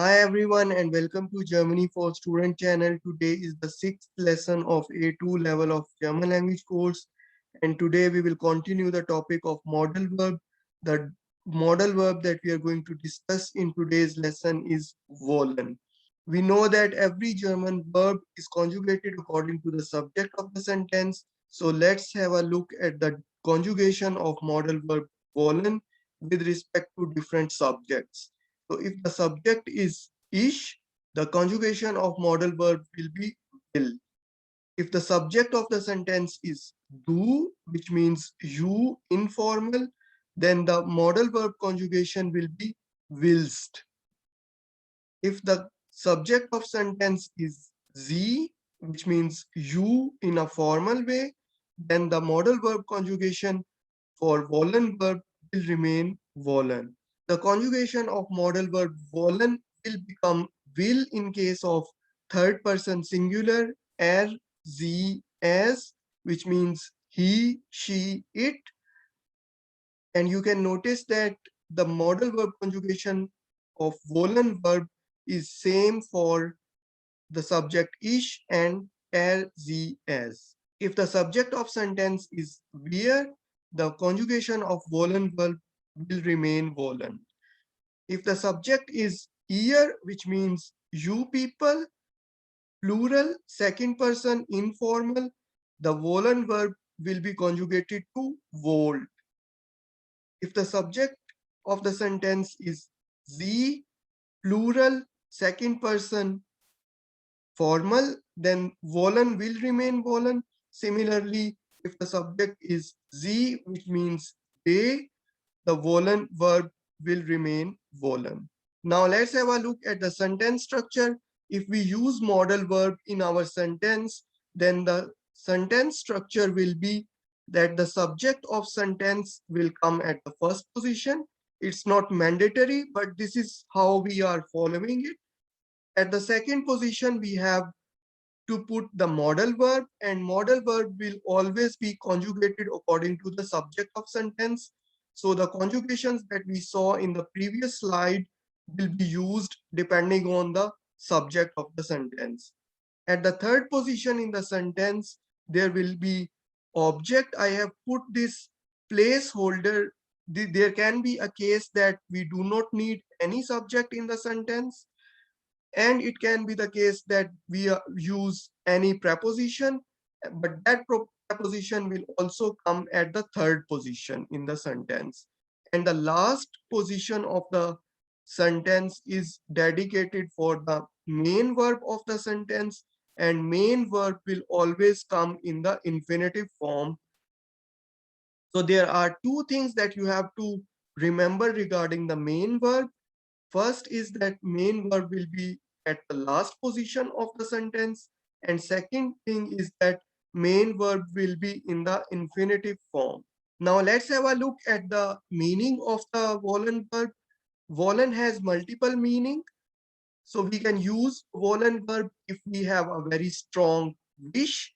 Hi everyone and welcome to Germany for Student channel. Today is the sixth lesson of A2 level of German language course, and today we will continue the topic of modal verb. The modal verb that we are going to discuss in today's lesson is wollen. We know that every German verb is conjugated according to the subject of the sentence. So let's have a look at the conjugation of modal verb wollen with respect to different subjects. So if the subject is ich, the conjugation of modal verb will be will. If the subject of the sentence is du, which means you, informal, then the modal verb conjugation will be willst. If the subject of sentence is sie, which means you in a formal way, then the modal verb conjugation for wollen verb will remain wollen. The conjugation of modal verb wollen will become will in case of third person singular, er, sie, as, which means he, she, it. And you can notice that the modal verb conjugation of wollen verb is same for the subject ich and er, sie, as. If the subject of sentence is wir, the conjugation of wollen verb will remain wollen. If the subject is ihr, which means you people, plural, second person, informal, the wollen verb will be conjugated to wold. If the subject of the sentence is sie, plural, second person, formal, then wollen will remain wollen. Similarly, if the subject is sie, which means they, the wollen verb will remain wollen. Now let's have a look at the sentence structure. If we use modal verb in our sentence, then the sentence structure will be that the subject of sentence will come at the first position. It's not mandatory, but this is how we are following it. At the second position, we have to put the modal verb, and modal verb will always be conjugated according to the subject of sentence. So the conjugations that we saw in the previous slide will be used depending on the subject of the sentence. At the third position in the sentence, there will be object. I have put this placeholder. There can be a case that we do not need any subject in the sentence, and it can be the case that we use any preposition, but that preposition will also come at the third position in the sentence. And the last position of the sentence is dedicated for the main verb of the sentence, and main verb will always come in the infinitive form. So there are two things that you have to remember regarding the main verb. First is that main verb will be at the last position of the sentence. And second thing is that main verb will be in the infinitive form. Now let's have a look at the meaning of the wollen verb. Wollen has multiple meaning. So we can use wollen verb if we have a very strong wish,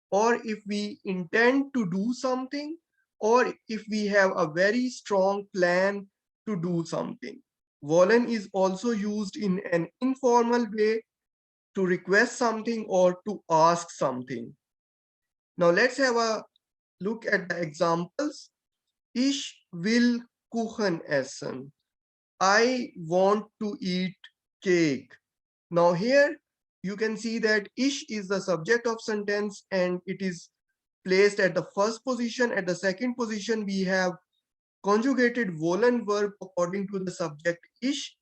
or if we intend to do something, or if we have a very strong plan to do something. Wollen is also used in an informal way to request something or to ask something. Now let's have a look at the examples. Ich will Kuchen essen. I want to eat cake. Now here you can see that ich is the subject of sentence and it is placed at the first position. At the second position, we have conjugated wollen verb according to the subject ich.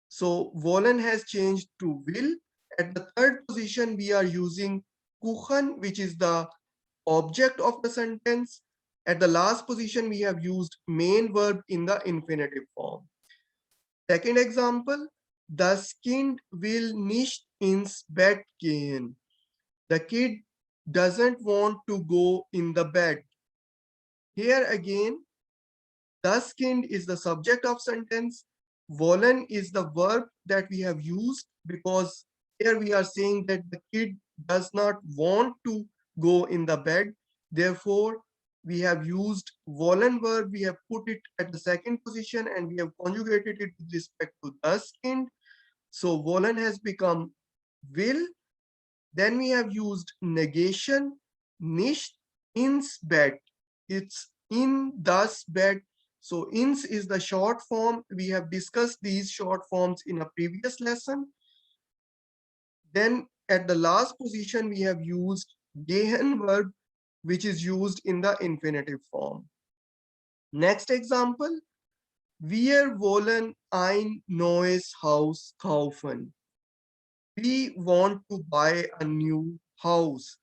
So wollen has changed to will. At the third position, we are using Kuchen, which is the object of the sentence. At the last position, we have used main verb in the infinitive form. Second example, das Kind will nicht ins Bett gehen. The kid doesn't want to go in the bed. Here again, das Kind is the subject of sentence. Wollen is the verb that we have used because here we are saying that the kid does not want to go in the bed. Therefore, we have used wollen verb. We have put it at the second position and we have conjugated it with respect to das Kind. So wollen has become will. Then we have used negation, nicht, ins Bett. It's in das Bett. So ins is the short form. We have discussed these short forms in a previous lesson. Then at the last position, we have used gehen verb, which is used in the infinitive form. Next example, wir wollen ein neues Haus kaufen. We want to buy a new house.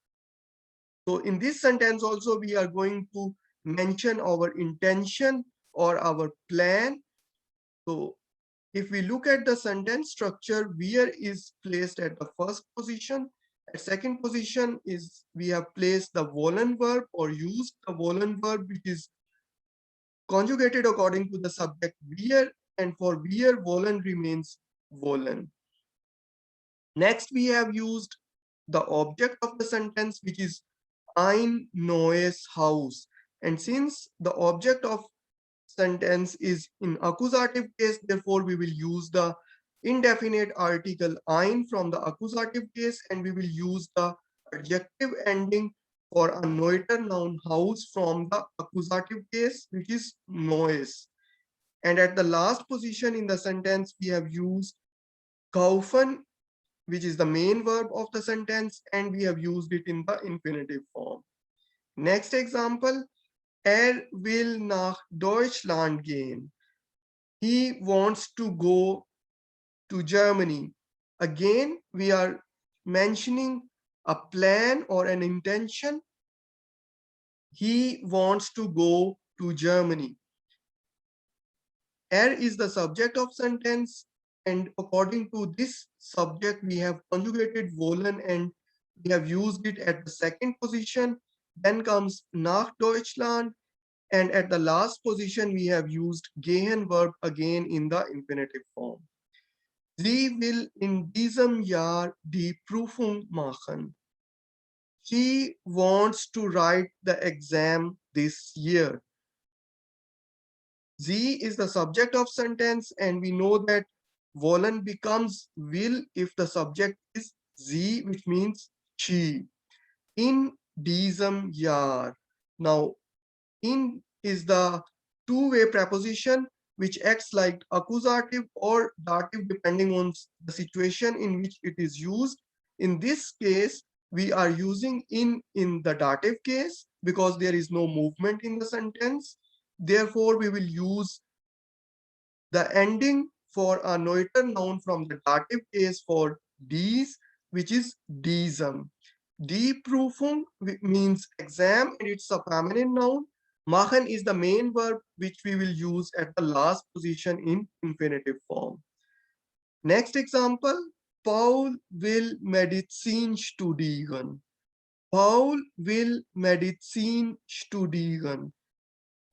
So in this sentence also, we are going to mention our intention or our plan. So if we look at the sentence structure, where is placed at the first position. At second position is we have placed the wollen verb or used the wollen verb, which is conjugated according to the subject where, and for where wollen remains wollen. Next, we have used the object of the sentence, which is ein neues Haus. And since the object of sentence is in accusative case, therefore we will use the indefinite article ein from the accusative case, and we will use the adjective ending for a neuter noun house from the accusative case, which is neues. And at the last position in the sentence, we have used kaufen, which is the main verb of the sentence, and we have used it in the infinitive form. Next example, will nach Deutschland gehen. He wants to go to Germany. Again, we are mentioning a plan or an intention. He wants to go to Germany. Is the subject of sentence, and according to this subject, we have conjugated wollen and we have used it at the second position. Then comes nach Deutschland, and at the last position, we have used gehen verb again in the infinitive form. Sie will in diesem Jahr die Prüfung machen. She wants to write the exam this year. Sie is the subject of sentence, and we know that wollen becomes will if the subject is sie, which means she. In diesem Jahr. Now, in is the two-way preposition which acts like accusative or dative depending on the situation in which it is used. In this case, we are using in the dative case because there is no movement in the sentence. Therefore, we will use the ending for a neuter noun from the dative case for dies, which is diesem. Die Prüfung means exam and it's a feminine noun. Machen is the main verb which we will use at the last position in infinitive form. Next example, Paul will Medizin studieren. Paul will Medizin studieren.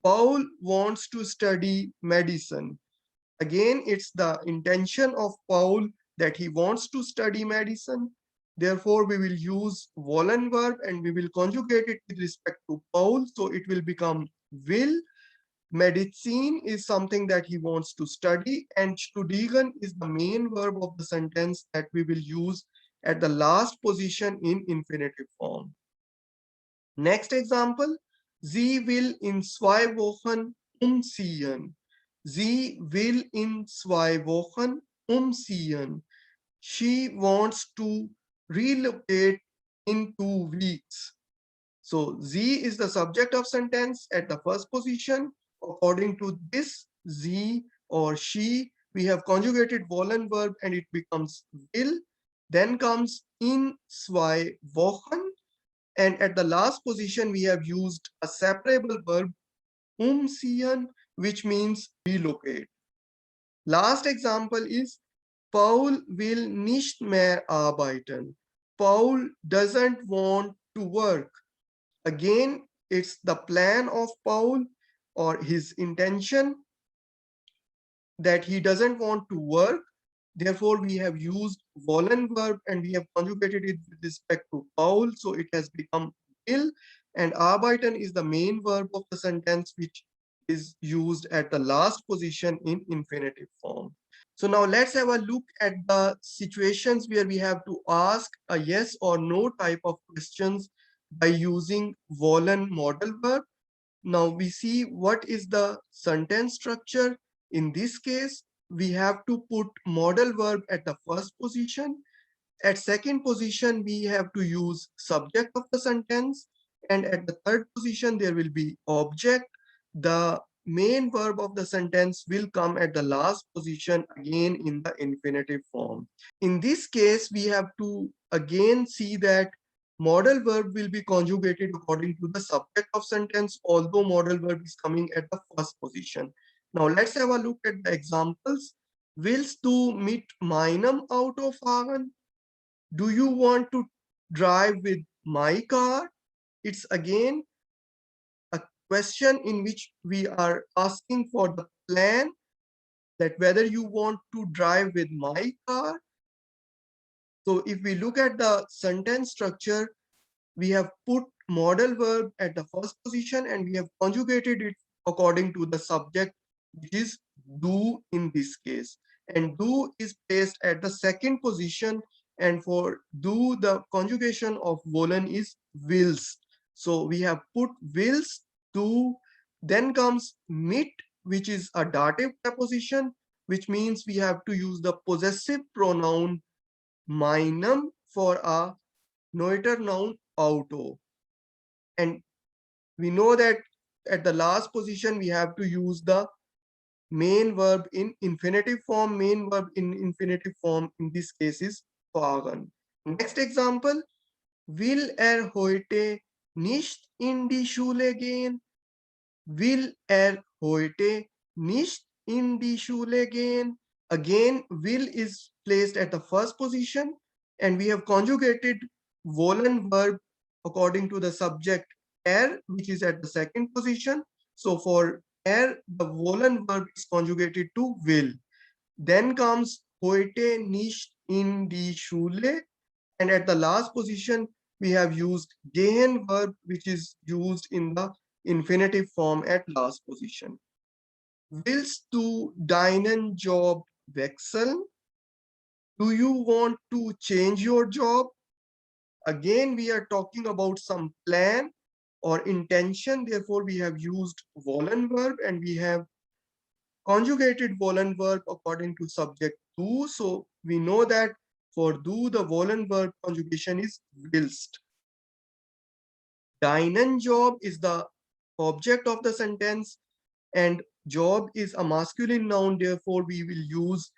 Paul wants to study medicine. Again, it's the intention of Paul that he wants to study medicine. Therefore, we will use wollen verb and we will conjugate it with respect to Paul. So it will become will. Medicine is something that he wants to study, and studieren is the main verb of the sentence that we will use at the last position in infinitive form. Next example, sie will in 2 Wochen umziehen. Sie will in 2 Wochen umziehen. She wants to relocate in 2 weeks. So sie is the subject of sentence at the first position. According to this sie or she, we have conjugated wollen verb and it becomes will. Then comes in 2 Wochen. And at the last position, we have used a separable verb umziehen, which means relocate. Last example is Paul will nicht mehr arbeiten. Paul doesn't want to work. Again, it's the plan of Paul or his intention that he doesn't want to work. Therefore, we have used wollen verb and we have conjugated it with respect to Paul. So it has become will, and arbeiten is the main verb of the sentence which is used at the last position in infinitive form. So now let's have a look at the situations where we have to ask a yes or no type of questions by using Wollen modal verb. Now we see what is the sentence structure. In this case, we have to put modal verb at the first position. At second position, we have to use subject of the sentence. And at the third position, there will be object. The main verb of the sentence will come at the last position again in the infinitive form. In this case, we have to again see that modal verb will be conjugated according to the subject of sentence, although modal verb is coming at the first position. Now let's have a look at the examples. Willst du mit meinem Auto fahren? Do you want to drive with my car? It's again a question in which we are asking for the plan, that whether you want to drive with my car. So if we look at the sentence structure, we have put modal verb at the first position and we have conjugated it according to the subject, which is do in this case. And do is placed at the second position, and for do the conjugation of wollen is wills. So we have put wills, do, then comes mit, which is a dative preposition, which means we have to use the possessive pronoun meinem for a neuter noun auto. And we know that at the last position, we have to use the main verb in infinitive form. Main verb in infinitive form in this case is fahren. Next example, will heute nicht in die Schule gehen? Will heute nicht in die Schule gehen? Again, will is placed at the first position, and we have conjugated wollen verb according to the subject which is at the second position. So for the wollen verb is conjugated to will. Then comes heute nicht in die Schule, and at the last position we have used gehen verb, which is used in the infinitive form at last position. Willst du deinen Job wechseln? Do you want to change your job? Again, we are talking about some plan or intention. Therefore, we have used wollen verb and we have conjugated wollen verb according to subject do. So we know that for do, the wollen verb conjugation is willst. Deinen Job is the object of the sentence, and job is a masculine noun. Therefore, we will use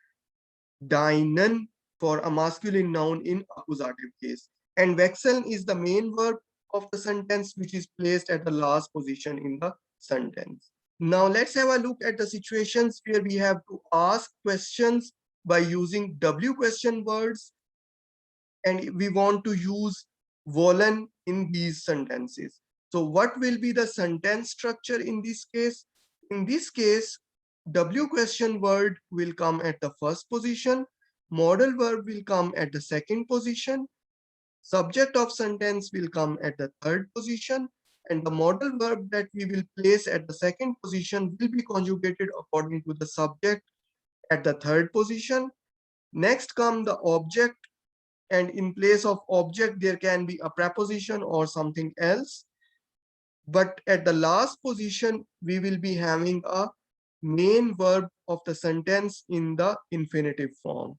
deinen for a masculine noun in accusative case. And wechseln is the main verb of the sentence, which is placed at the last position in the sentence. Now let's have a look at the situations where we have to ask questions by using W question words, and we want to use wollen in these sentences. So what will be the sentence structure in this case? In this case, W question word will come at the first position, modal verb will come at the second position, subject of sentence will come at the third position, and the modal verb that we will place at the second position will be conjugated according to the subject at the third position. Next come the object, and in place of object there can be a preposition or something else. But at the last position, we will be having a main verb of the sentence in the infinitive form.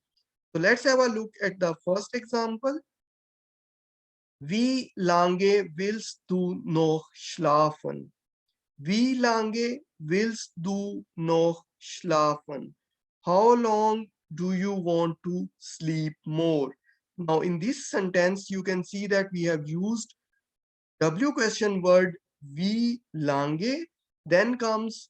So let's have a look at the first example. Wie lange willst du noch schlafen? Wie lange willst du noch schlafen? How long do you want to sleep more? Now in this sentence, you can see that we have used W question word wie lange, then comes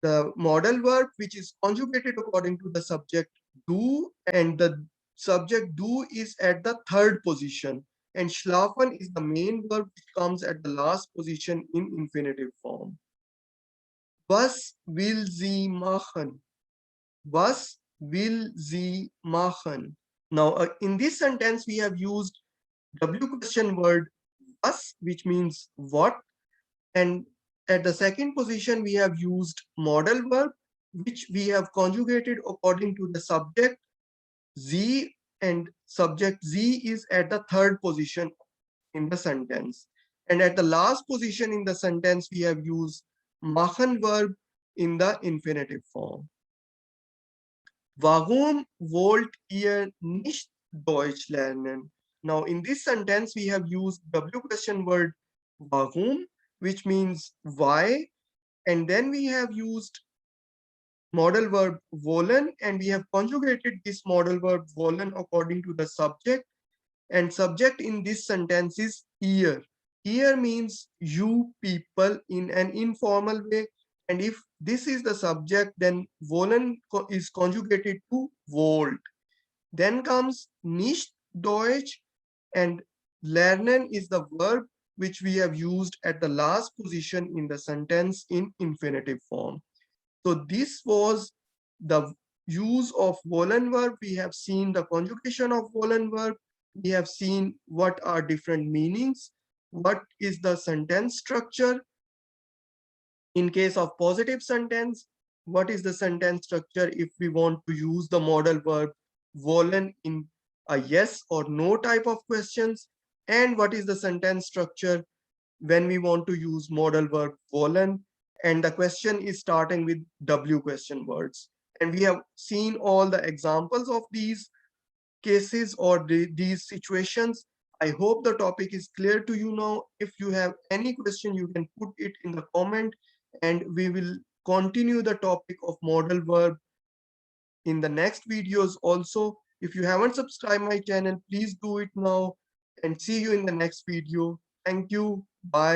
the modal verb, which is conjugated according to the subject do, and the subject do is at the third position, and schlafen is the main verb which comes at the last position in infinitive form. Was will sie machen? Was will sie machen? Now in this sentence we have used W question word was, which means what, and at the second position we have used modal verb, which we have conjugated according to the subject Z, and subject Z is at the third position in the sentence. And at the last position in the sentence, we have used machen verb in the infinitive form. Warum wollt ihr nicht Deutsch lernen? Now, in this sentence, we have used W question word warum, which means why. And then we have used modal verb wollen, and we have conjugated this modal verb wollen according to the subject. And subject in this sentence is ihr. Ihr means you people in an informal way. And if this is the subject, then wollen is conjugated to wollt. Then comes nicht Deutsch, and lernen is the verb which we have used at the last position in the sentence in infinitive form. So this was the use of Wollen verb. We have seen the conjugation of Wollen verb. We have seen what are different meanings, what is the sentence structure. In case of positive sentence, what is the sentence structure if we want to use the modal verb wollen in a yes or no type of questions, and what is the sentence structure when we want to use modal verb wollen and the question is starting with W question words. And we have seen all the examples of these cases or these situations. I hope the topic is clear to you now. If you have any question, you can put it in the comment and we will continue the topic of modal verb in the next videos also. If you haven't subscribed my channel, please do it now and see you in the next video. Thank you. Bye.